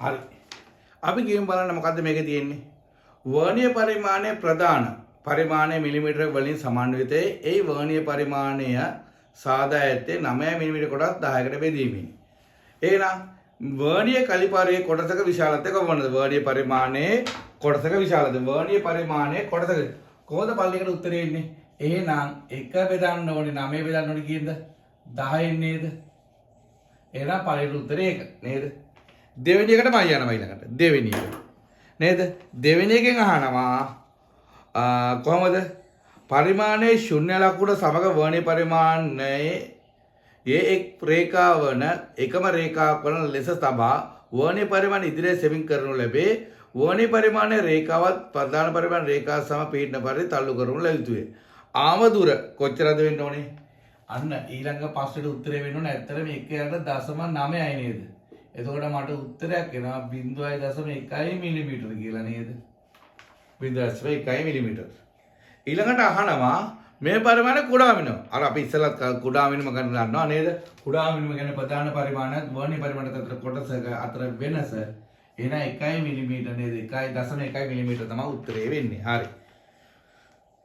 හරි. අපි කියමු බලන්න මොකද්ද මේකේ තියෙන්නේ. වර්ණීය පරිමාණයේ ප්‍රධාන පරිමාණය මිලිමීටර වලින් සමන්විතයි. ඒ වර්ණීය පරිමාණය සාදා ඇත්තේ 9 මිලිමීටර කොටස් 10කට බෙදීමෙන්. එහෙනම් වර්ණීය කලිපරයේ කොටසක විශාලත්වය කොහොමද? වර්ණීය පරිමාණයේ කොටසක විශාලත්වය. වර්ණීය පරිමාණයේ කොටසක කොහොමද පල්ලෙකට උත්තරේ එන්නේ? එහෙනම් 1 බෙදන්න ඕනේ 9 බෙදන්න ඕනේ කීයද? 10න් නේද? එහෙනම් පළවෙනි උත්තරේ ඒක නේද? දෙවෙනි එකට මම යනවා ඊළඟට. දෙවෙනි එක. නේද? දෙවෙනි එකෙන් අහනවා කොහොමද? පරිමාණයේ ශුන්‍ය ලකුණ සමග වර්ණීය පරිමාණයේ එක් රේඛාවන එකම රේඛාවක් වන ලෙස තබා වර්ණීය පරිමාණ ඉදිරියේ සෙමින් කරනු ලැබේ. වර්ණීය පරිමාණයේ රේඛාවත් ප්‍රධාන පරිමාණ රේඛාව සම පීඩන පරිදි තල්ලු කරනු ලැබ යුතුය. ආම දුර කොච්චරද වෙන්න ඕනේ? අන්න ඊළඟ ප්‍රශ්නෙට උත්තරේ වෙන්න ඕනේ ඇත්තටම 1.9යි නේද? එතකොට මට උත්තරයක් එනවා 0.1 මිලිමීටර කියලා නේද? 0.1 මිලිමීටර. ඊළඟට අහනවා මේ පරිමාණය කුඩා මිනිම. අර අපි ඉස්සෙල්ලත් කුඩා මිනිම ගන්න ගන්නවා නේද? කුඩා මිනිම කියන්නේ ප්‍රධාන පරිමාණයත් වර්ණීය පරිමාණයත් අතර කොටසක අතර වෙනස. එහෙනම් 1 මිලිමීටර නේද? 1.1 මිලිමීටර තමයි උත්තරේ වෙන්නේ. හරි.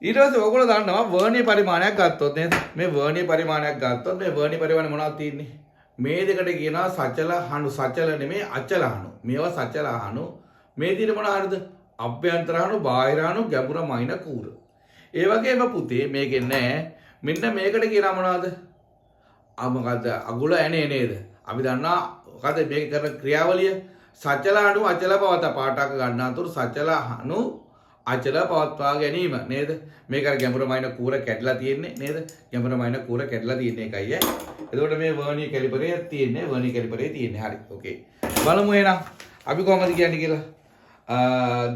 ඊට පස්සේ ඔයගොල්ලෝ දන්නවා වර්ණීය පරිමාණයක් ගත්තොත් නේද? මේ වර්ණීය පරිමාණයක් ගත්තොත් මේ වර්ණීය පරිමාණය මොනවද තියෙන්නේ? මේ දෙකට කියනවා සචල හණු. සචල නෙමෙයි අචල හණු. මේවා සචල හණු. මේ තියෙන මොනවාද? අභ්‍යන්තර හණු, බාහිර හණු, ගැඹුර මයින කූර. ඒ වගේම පුතේ මේකේ නෑ. මෙන්න මේකට කියනවා මොනවද? මොකද්ද? අගුල ඇනේ නේද? අපි දන්නවා මොකද්ද මේක කරන ක්‍රියාවලිය? සචල හණු අචල පවත පාටක ගන්නාතුරු සචල හණු අචල පවත්වා ගැනීම නේද? මේක අර ගැඹුර මයින කූර කැඩලා තියෙන්නේ නේද? ගැඹුර මයින කූර කැඩලා තියෙන එකයි ඈ. එතකොට මේ වර්ණීය කැලිපරේ තියෙන්නේ වර්ණීය කැලිපරේ තියෙන්නේ. හරි. ඕකේ. බලමු එහෙනම් අපි කොහොමද කියන්නේ කියලා.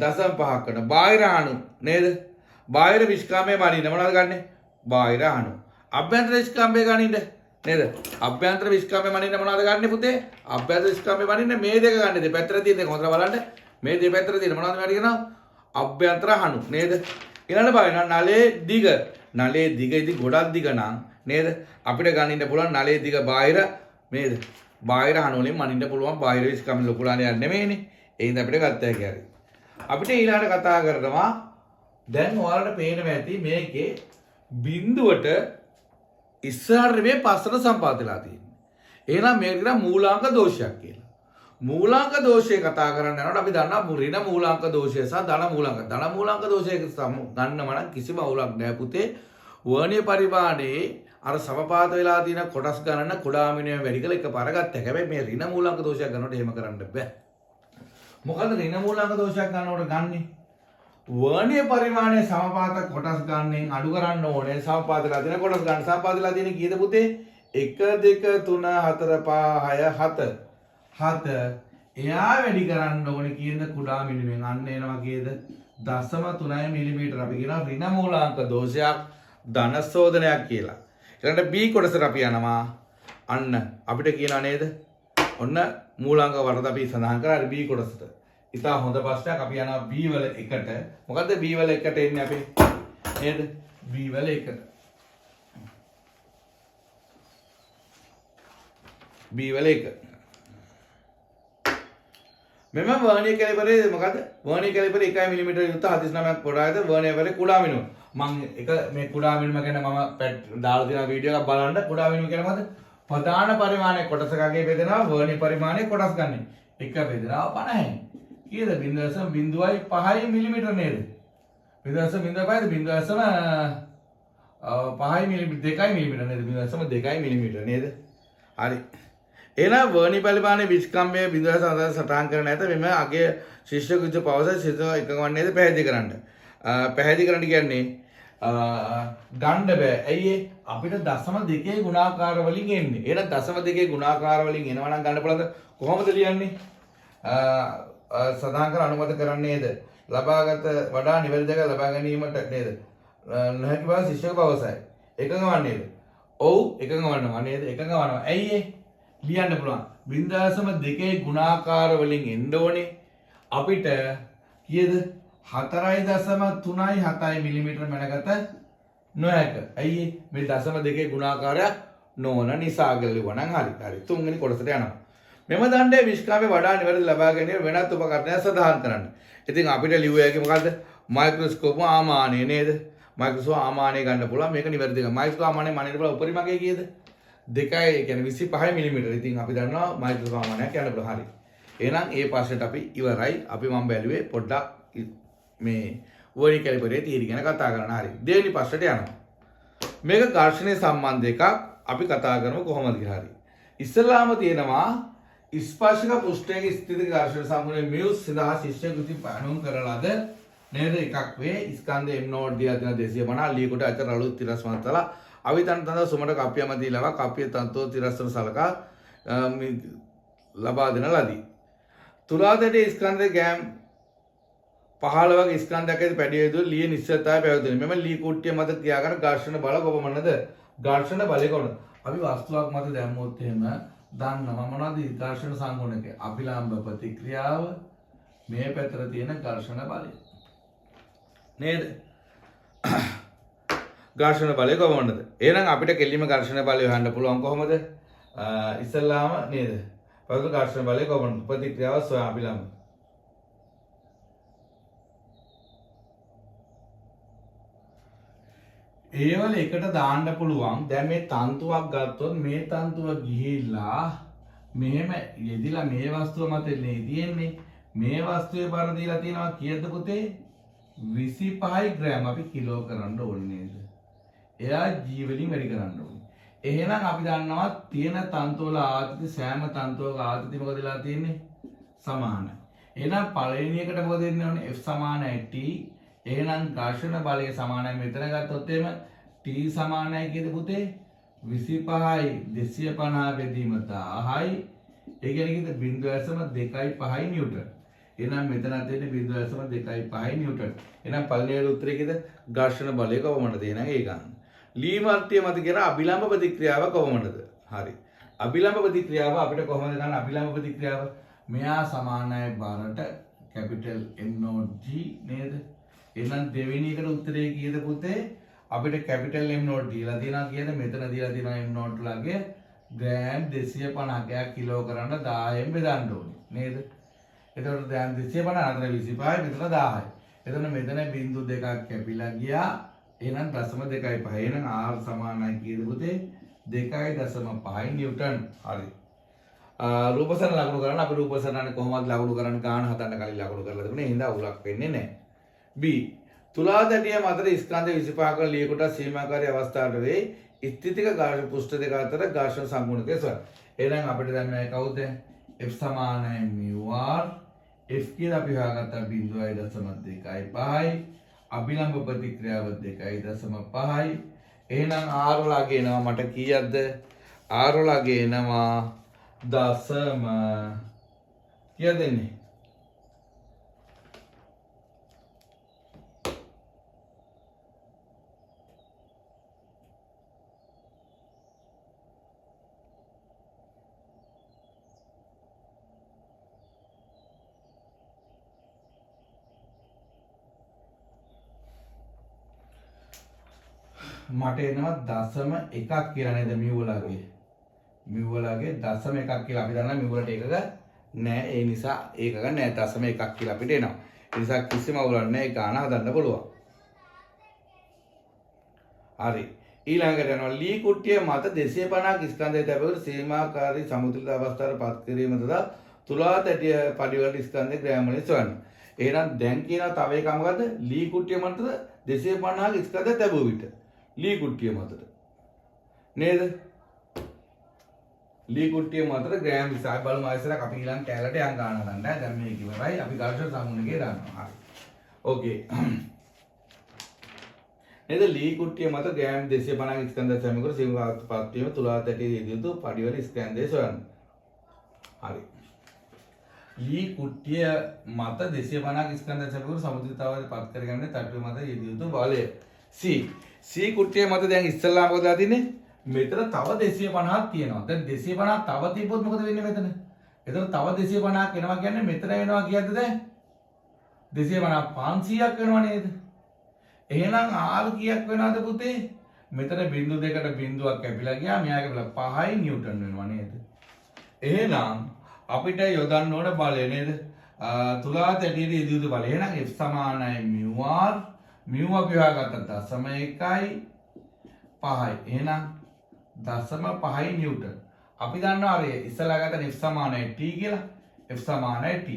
0.5 කරන බාහිර අණු නේද? බාහිර විස්කාමයේ මනින්න මොනවද ගන්නෙ? බාහිර අණු. අභ්‍යන්තර විස්කාමයේ ගනින්න නේද? අභ්‍යන්තර විස්කාමයේ මනින්න මොනවද ගන්නෙ පුතේ? අභ්‍යන්තර විස්කාමයේ මනින්න මේ දෙක ගන්න. දෙපැත්තට තියෙන දෙක හොඳට බලන්න. මේ දෙපැත්තට තියෙන මොනවද මේකට කියනවා? අභ්‍යන්තර හණු නේද? ඊළඟට බලන්න නලයේ දිග. නලයේ දිග ඉතින් ගොඩක් දිග නම් නේද? අපිට ගන්න පුළුවන් නලයේ දිග බාහිර නේද? බාහිර හණු වලින් මනින්න පුළුවන් බාහිර විස්කම් ලොකු ලාණයක් නෙමෙයිනේ. ඒ හින්දා අපිට ගත්තා කියලා. අපිට ඊළඟට කතා කරනවා දැන් ඔයාලට පේනවා ඇති මේකේ බිඳුවට ඉස්සරහට මේ පස්සට සම්පාදලා තියෙන්නේ. එහෙනම් මේක කියන මූලාංක දෝෂයක් කියලා. මූලාංක දෝෂය කතා කරන්න යනකොට අපි දන්නවා ඍණ මූලාංක දෝෂය සහ ධන මූලාංක දෝෂය ගන්නම නම් කිසිම අවුලක් නැහැ පුතේ. වර්ණීය පරිමාණයේ අර සමපාත වෙලා තියෙන කොටස් ගණන කුඩා මිනිම වැඩි කළ එකපාර ගත්තා. හැබැයි මේ ඍණ මූලාංක දෝෂයක් ගන්නකොට එහෙම කරන්න බෑ. මොකද ඍණ මූලාංක දෝෂයක් ගන්නකොට ගන්නේ වර්ණීය පරිමාණයේ සමපාත කොටස් ගන්නෙන් අඩු කරන්න ඕනේ. සමපාතලා තියෙන කොටස් ගන්න. සමපාතලා තියෙන කීයද පුතේ? 1 2 3 4 5 6 7 එයා වැඩි කරන්න ඕනේ කීයද? කුඩා මිලිමෙන්. අන්න එනවා කීයද? 0.3 මිලිමීටර. අපි කියනවා ඍණ මූලාංක දෝෂයක් ධන සෝදනයක් කියලා. ඊළඟට B කොටසට අපි යනවා. අන්න අපිට කියනවා නේද? ඔන්න මූලාංක වරද අපි සඳහන් කරා B කොටසට. ඉතා හොඳ ප්‍රශ්නයක්. අපි යනවා B වල එකට. මොකද්ද B වල එකට එන්නේ අපි? නේද? B වල එකට. B වල එක. මෙම වර්ණීය කැලිපරේ මොකද්ද? වර්ණීය කැලිපරේ 1 මිලිමීටර යුක්ත 49ක් පොඩායද වර්ණීය කැලිපරේ කුඩා මිනිම. මම එක මේ කුඩා මිනිම ගැන මම දාලා තියෙන වීඩියෝ එකක් බලන්න. කුඩා මිනිම කියන්නේ මොකද්ද? ප්‍රධාන පරිමාණයේ කොටසකගේ බෙදෙනවා වර්ණීය පරිමාණයේ කොටස් ගන්න. එක බෙදෙනවා 50යි. කීයද? 0.5 මිලිමීටර නේද? 0.05ද 0.5 මිලිමීටර 2 මිලිමීටර නේද? 0.2 මිලිමීටර නේද? හරි. එහෙනම් වර්ණීය පරිමාණයේ විස්කම්භයේ 0.7 සටහන් කරන නැත මෙම අගේ ශිෂ්‍ය කුජ පවස ශිෂ්‍ය එකම වන්නේද පැහැදිලි කරන්න. පැහැදිලි කරන්න කියන්නේ ගන්න බෑ. ඇයි ඒ? අපිට 0.2 ගුණාකාර වලින් එන්නේ. එහෙනම් 0.2 ගුණාකාර වලින් එනවා නම් ගන්න පුළුවන්ද? කොහොමද ලියන්නේ? සඳහන් කර අනුමත කරන්නේද? ලබාගත වඩා නිවැරදි දෙක ලබා ගැනීමට නේද? නොහැකි බව ශිෂ්‍යක පවසයි. එකඟ වන්නේද? ඔව් එකඟ වනවා නේද? එකඟ වනවා. ඇයි ඒ? ලියන්න පුළුවන්. 0.2 ගුණාකාර වලින් එන්න ඕනේ. අපිට කීයද? 4.37 මිලිමීටර මැනගත නොහැක. ඇයි මේ 0.2 ගුණාකාරයක් නොවන නිසා ගලුවා නම් හරි. හරි. තුන්වෙනි කොටසට යනවා. මෙම දණ්ඩය විශ්කාමයේ වඩා නිවැරදි ලබා ගැනීම වෙනත් උපකරණයක් සඳහන් කරන්න. ඉතින් අපිට ලියුව හැකි මොකද්ද? මයික්‍රොස්කෝප් ආමානය නේද? මයික්‍රොස්කෝප් ආමානය ගන්න පුළුවන් මේක නිවැරදි කරගන්න. මයික්‍රොස්කෝප් ආමානය මනින්න පුළුවන් උපරිමකේ කීයද? 2යි කියන්නේ 25 මිලිමීටර. ඉතින් අපි දන්නවා මයික්‍රොස්කෝප් ආමානයක් යන්න පුළුවන්. හරි. එහෙනම් ඒ ප්‍රශ්නෙට අපි ඉවරයි. අපි මම බැලුවේ පොඩ්ඩක් මේ වර්ණි කැලිපරේ තීරි ගැන කතා කරන්න. හරි. දෙවෙනි ප්‍රශ්නට යනවා. මේක ඝර්ෂණයේ සම්බන්ධ එකක්. අපි කතා කරමු කොහොමද කියලා. හරි. ඉස්සෙල්ලාම තියෙනවා ස්පර්ශක පෘෂ්ඨයේ ස්ථිති ඝර්ෂණ සම්පූර්ණ මියුස් සඳහා ශිෂ්‍ය කෘති පණුම් කරලාද නේද එකක් වේ ස්කන්ධ m නෝඩ් දිලා දෙන 250 ලීකොට අතර අලුත් තිරස්මතලා අවිතන් තඳ සුමට කප්පියම දීලවා කප්පිය තන්තෝ තිරස්තන සලකා ලබා දෙන ලදී. තුලාදේ ස්කන්ධ ගෑම් 15 වගේ ස්කන්ධයක් ඇති පැඩිය යුතු ලී නිශ්චිතතාවය පැවතුනේ. මෙම ලී කුට්ටිය මත ක්‍රියා කරන ඝර්ෂණ බල කොපමණද? ඝර්ෂණ බලය කොහොමද? අපි වස්තුවක් මත දැම්මොත් එහෙම දන්නවා මොනවද ඝර්ෂණ සංගුණකය? අභිලම්බ ප්‍රතික්‍රියාව මේ පැත්තට තියෙන ඝර්ෂණ බලය. නේද? ඝර්ෂණ බලය කොහොමද? එහෙනම් අපිට කෙලින්ම ඝර්ෂණ බලය හොයන්න පුළුවන් කොහොමද? ඉස්සල්ලාම නේද? පළවෙනි ඝර්ෂණ බලය කොහොමද? ප්‍රතික්‍රියාව සොයා අභිලම්බ. ඒවල එකට දාන්න පුළුවන්. දැන් මේ තන්තුවක් ගත්තොත් මේ තන්තුව ගිහිල්ලා මෙහෙම යෙදිලා මේ වස්තුව මත තියෙන්නේ. මේ වස්තුවේ බර දීලා තියෙනවා කීයද පුතේ? 25 ග්‍රෑම් අපි කිලෝ කරන්න ඕනේ නේද? එයා G වලින් වැඩි කරන්න ඕනේ. එහෙනම් අපි දන්නවා තියෙන තන්තු වල ආතති සෑම තන්තුවක ආතති මොකද වෙලා තියෙන්නේ? සමානයි. එහෙනම් පළවෙනි එකට මොකද දෙන්න ඕනේ? F සමානයි T. එහෙනම් ඝර්ෂණ බලය සමානයි මෙතන ගත්තොත් එහෙම T සමානයි කියද පුතේ 25යි 250 බෙදීම 10යි ඒ කියන්නේ කිව්ද 0.25 නිව්ටන්. එහෙනම් මෙතනත් දෙන්නේ 0.25 නිව්ටන්. එහෙනම් පළවෙනි උත්තරේ කිව්ද ඝර්ෂණ බලය කොහොමද එහෙනම් ඒ ගන්න. ලී මාර්ගය මත කියන අභිලම්බ ප්‍රතික්‍රියාව කොහොමද? හරි. අභිලම්බ ප්‍රතික්‍රියාව අපිට කොහොමද ගන්න අභිලම්බ ප්‍රතික්‍රියාව? මෙයා සමානයි බරට කැපිටල් M නෝට් G නේද? එහෙනම් දෙවෙනි එකට උත්තරේ කීයද පුතේ? අපිට කැපිටල් M නෝට් දීලා තියෙනවා කියන මෙතන දීලා තියෙනවා M නෝට් ලගේ ග්‍රෑම් 250ක් කිලෝ කරන්න 10න් බෙදන්න ඕනේ නේද? එතකොට දැන් 250 අතර 25 මෙතන 10යි. එතන මෙතන බිංදු දෙකක් කැපිලා ගියා. එහෙනම් 0.25. එහෙනම් R සමානයි කීයද පුතේ? 2.5 නිව්ටන්. හරි. රූපසරණ ලකුණු කරන්න අපි රූපසරණනේ කොහොමද ලකුණු කරන්න ගාන හදන්න කලින් ලකුණු කරලා තිබුණේ. ඒ හින්දා උලක් වෙන්නේ නැහැ. B තුලාදැටිය මතර ස්කන්ධ 25ක ලියකොට සීමාකාරී අවස්ථාවට වේ ස්ථිතික ඝර්ෂණ පෘෂ්ඨ දෙක අතර ඝර්ෂණ සම්පූර්ණකය සොයන්න. එහෙනම් අපිට දැන් මේ කවුද? F සමානයි μr. F කියලා අපි හොයාගත්තා 0.25යි. අභිලම්බ ප්‍රතික්‍රියාව 2.5යි. එහෙනම් R වලගේ එනවා මට කීයක්ද? R වලගේ එනවා දශම කීයද එන්නේ? මට එනවා දශම එකක් කියලා නේද මියුවලගේ. මියුවලගේ දශම එකක් කියලා අපි දන්නා මියුවලට එකක නෑ. ඒ නිසා ඒකක නෑ දශම එකක් කියලා අපිට එනවා. ඒ නිසා කිසිම අවුලක් නෑ. ඒ ගාන හදන්න පුළුවන්. හරි. ඊළඟට යනවා ලී කුට්ටිය මත 250ක් ස්කන්ධය තැබෙවර සීමාකාරී සමුතුලිත අවස්ථාවට පත් කිරීමද තුලා තැටිය පරිවර්ත ස්කන්ධේ ග්‍රෑම් වලින් සොයන්න. එහෙනම් දැන් කියනවා තව එකක් මොකද්ද? ලී කුට්ටිය මත 250ක් ස්කන්ධය තැබුව විට ලී කුට්ටිය මතට නේද? ලී කුට්ටිය මතට ග්‍රෑම් 20 බලමු ආයෙසරක් අපි ඊළඟ කැලට යන් ගන්න හදන්න. දැන් මේ කිව්වයි අපි ඝර්ෂණ සම්මුණකේ දානවා. හරි. ඕකේ. නේද ලී කුට්ටිය මත ග්‍රෑම් 250ක් ස්කන්ධ සමග සීමාවත් පත් වීම තුලා තැටිය යෙදියුතු පරිවර්ත ස්කන්ධය සොයන්න. හරි. ලී කුට්ටිය මත 250ක් ස්කන්ධ සමග සමුද්‍රතාවයට පත් කරගන්නේ තට්ටුව මත යෙදියුතු බලය. C කුට්ටිය මත දැන් ඉස්සල්ලාම මොකද තියෙන්නේ? මෙතන තව 250ක් තියෙනවා. දැන් 250 තව තිබ්බොත් මොකද වෙන්නේ මෙතන? එතන තව 250ක් එනවා කියන්නේ මෙතන වෙනවා කියද්ද දැන්? 250 500ක් වෙනවා නේද? එහෙනම් R කීයක් වෙනවද පුතේ? මෙතන බිංදු දෙකට බිංදුවක් කැපිලා ගියා. මෙයා කැපිලා 5යි නිව්ටන් වෙනවා නේද? එහෙනම් අපිට යොදන්න ඕන බලය නේද? තුලා තැටියට ඉදිරියට බලය. එහෙනම් F සමානයි μr μ අපි හොයාගත්ත 0.1 5යි. එහෙනම් 0.5 නිව්ටන්. අපි දන්නවා අර ඉස්සලා ගත්ත F සමානයි t කියලා. F සමානයි t.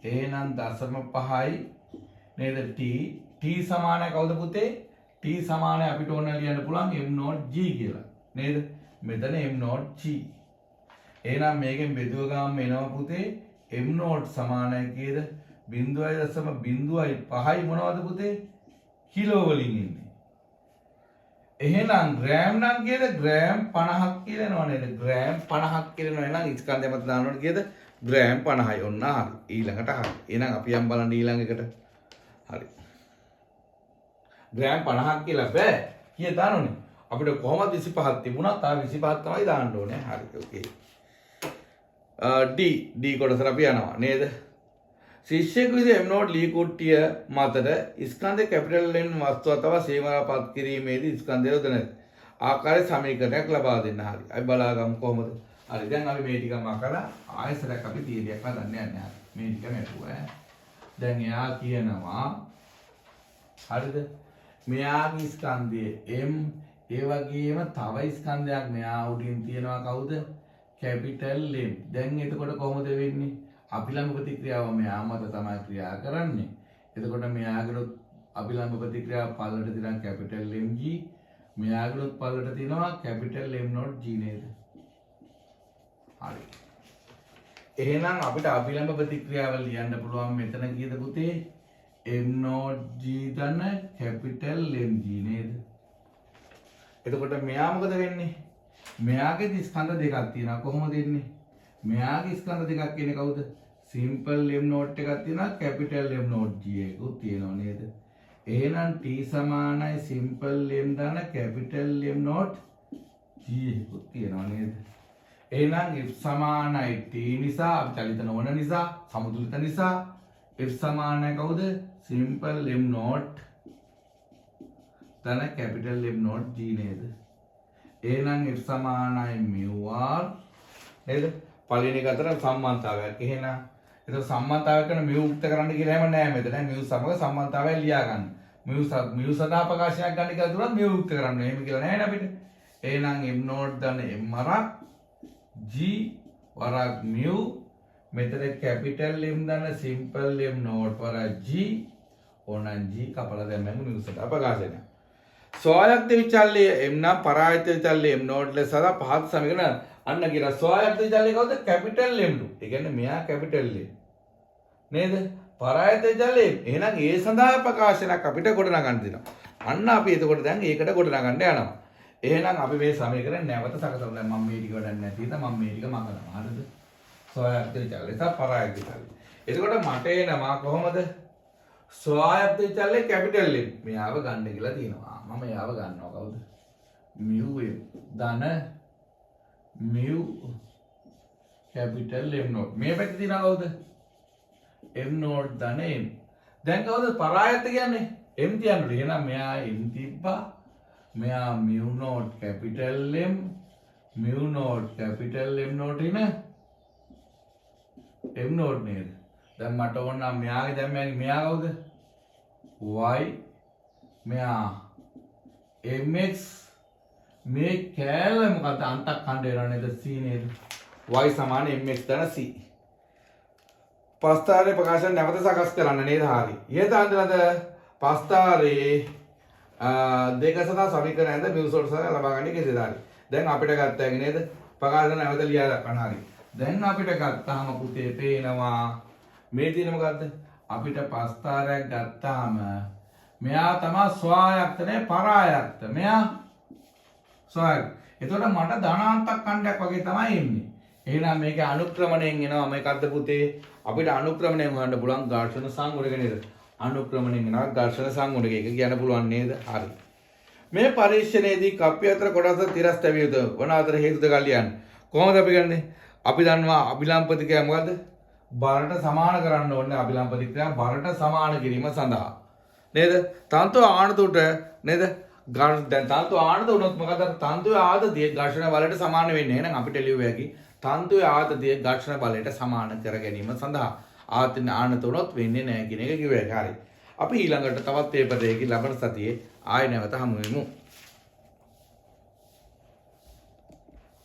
එහෙනම් 0.5යි නේද t. t සමානයි කවුද පුතේ? t සමානයි අපිට ඕන ලියන්න පුළුවන් m0g කියලා. නේද? මෙතන m0g. එහෙනම් මේකෙන් බෙදුව ගාම එනවා පුතේ m0 සමානයි කීයද? 0.05යි මොනවද පුතේ? කිලෝ වලින් ඉන්නේ. එහෙනම් ග්‍රෑම් නම් කීයද? ග්‍රෑම් 50ක් කියලා එනවා නේද? ග්‍රෑම් 50ක් කියලා එනවා. එහෙනම් ස්කන්ධය මත දානකොට කීයද? ග්‍රෑම් 50යි. ඔන්න හරි. ඊළඟට හරි. එහෙනම් අපි යම් බලන්න ඊළඟ එකට. හරි. ග්‍රෑම් 50ක් කියලා බෑ. කීය දානෝනේ? අපිට කොහොමද 25ක් තිබුණා? තා 25ක් තමයි දාන්න ඕනේ. හරි. ඕකේ. D කොටසට අපි යනවා නේද? ශිෂ්‍යයෙකු විසින් M0 ලී කුට්ටිය මතට ස්කන්ධ කැපිටල් N වස්තු අथवा සීමාපත් කිරීමේදී ස්කන්ධය යොදන ආකාරයේ සමීකරණයක් ලබා දෙන්න. හරි. අපි බලාගමු කොහොමද? හරි. දැන් අපි මේ ටිකම අකලා ආයෙසරක් අපි තීරියක් හදන්න යන්නේ. හරි. මේ ටික මෙතුවා. දැන් එයා කියනවා හරිද? මෙයාගේ ස්කන්ධය M ඒ වගේම තව ස්කන්ධයක් මෙයා උඩින් තියෙනවා කවුද? Capital M. දැන් එතකොට කොහොමද වෙන්නේ? අභිලම්බ ප්‍රතික්‍රියාව මෙයා මත තමයි ක්‍රියා කරන්නේ. එතකොට මෙයාගේත් අභිලම්බ ප්‍රතික්‍රියාව පල්ලට තියෙනවා කැපිටල් MG. මෙයාගේත් පල්ලට තියෙනවා කැපිටල් M0G නේද? හරි. එහෙනම් අපිට අභිලම්බ ප්‍රතික්‍රියාව ලියන්න පුළුවන් මෙතන කීයද පුතේ? M0G ධන කැපිටල් MG නේද? එතකොට මෙයා මොකද වෙන්නේ? මෙයාගේ ස්කන්ධ දෙකක් තියෙනවා. කොහොමද එන්නේ? මෙයාගේ ස්කන්ධ දෙකක් කියන්නේ කවුද? සිම්පල් M0 එකක් තියෙනවා, කැපිටල් M0G එකකුත් තියෙනවා නේද? එහෙනම් T සමානයි සිම්පල් M දාන කැපිටල් M0G එකකුත් තියෙනවා නේද? එහෙනම් F සමානයි T නිසා අපි චලිත නොවන නිසා, සමතුලිත නිසා F සමානයි කවුද? සිම්පල් M0 දාන කැපිටල් M0G නේද? එහෙනම් F සමානයි μr නේද? පළවෙනි එක අතර සම්බන්ධතාවයක්. එහෙනම් ඒක සම්බන්ධතාවයක් කරන μ උක්ත කරන්න කියලා හැම නෑ මෙතන. μ සමග සම්බන්ධතාවය ලියා ගන්න. μ සදා ප්‍රකාශනයක් ගන්න කියලා දුරත් μ උක්ත කරන්න. එහෙම කියලා නෑනේ අපිට. එහෙනම් m0 ධන m වරක් g වරක් μ මෙතන කැපිටල් M ධන සිම්පල් M0 වරක් g ඕනනම් g කපලා දැම්මම μ සදා ප්‍රකාශනය. ස්වායක්ත විචල්්‍ය M නම් පරායත්ත විචල්්‍ය M0 ලෙස සදා පහත් සමීකරණ අන්න කියලා ස්වායක්ත විචල්්‍ය කවුද? Capital M2. ඒ කියන්නේ මෙයා කැපිටල් M නේද? පරායත්ත විචල්්‍ය එහෙනම් ඒ සඳහා ප්‍රකාශනයක් අපිට ගොඩනගන්න දෙනවා. අන්න අපි එතකොට දැන් ඒකට ගොඩනගන්න යනවා. එහෙනම් අපි මේ සමීකරණ නැවත සකසලා දැන් මම මේ ටික වඩන්නේ නැති නිසා මම මේ ටික මකනවා. හරිද? ස්වායක්ත විචල්්‍ය සහ පරායත්ත විචල්්‍ය. එතකොට මට එනවා කොහොමද? ස්වායත්ත විචල්්‍ය කැපිටල් M මෙයාව ගන්න කියලා තියෙනවා. මම යාව ගන්නවා කවුද? μ ධන μ කැපිටල් M0. මේ පැත්තේ තියෙනවා කවුද? M0 ධන M. දැන් කවුද පරායත්ත කියන්නේ? M තියන්නේ. එහෙනම් මෙයා M තිබ්බා. මෙයා μ0 කැපිටල් M μ0 කැපිටල් M0 ඉන M0 නේද? දැන් මට ඕන නම් මෙයාගේ දැන් මෙයා කවුද? Y මෙයා mx මේ කෑල්ල මොකද අන්තක් ඛණ්ඩ වෙනව නේද? c නේද? y සමාන mx ධන c. පස්තාරේ ප්‍රකාශන නැවත සකස් කරන්න නේද? හරි. ඊට අන්තිමද පස්තාරේ දෙක සඳහා සමීකරණ ඇඳ මියුසොට් සහ ලබා ගන්න කෙසේද? හරි. දැන් අපිට ගත්තා නේද? ප්‍රකාශන නැවත ලියා දක්වන්න. හරි. දැන් අපිට ගත්තාම පුතේ පේනවා මේ තියෙන මොකද්ද? අපිට පස්තාරයක් ගත්තාම මෙයා තමයි ස්වායක්ත නේ පරායක්ත. මෙයා ස්වායක්ත. එතකොට මට ධනාන්තක ඛණ්ඩයක් වගේ තමයි එන්නේ. එහෙනම් මේකේ අනුක්‍රමණයෙන් එනවා මේකද්ද පුතේ? අපිට අනුක්‍රමණයෙන් හොයන්න පුළුවන් ඝර්ෂණ සංගුණක නේද? අනුක්‍රමණයෙන් එනවා ඝර්ෂණ සංගුණක. ඒක කියන්න පුළුවන් නේද? හරි. මේ පරීක්ෂණයේදී කප්පිය අතර කොටස තිරස් තැවිය යුතු වන අතර හේතු දෙක ලියන්න. කොහොමද අපි ගන්නේ? අපි දන්නවා අභිලම්බ ප්‍රතික්‍රියාව මොකද්ද? බරට සමාන කරන්න ඕනේ අභිලම්බ ප්‍රතික්‍රියාව බරට සමාන කිරීම සඳහා. නේද? තන්තු ආණතුට නේද? දැන් තන්තු ආණත වුණොත් මොකද? තන්තුවේ ආදතිය ඝර්ෂණ වලට සමාන වෙන්නේ. එහෙනම් අපිට ලියුව හැකි තන්තුවේ ආතතිය ඝර්ෂණ බලයට සමාන කර ගැනීම සඳහා ආතතිය ආනත වුණොත් වෙන්නේ නැහැ කියන එක කිව්වා. හරි. අපි ඊළඟට තවත් පේපර් එකකින් ලබන සතියේ ආයෙ නැවත හමු වෙමු.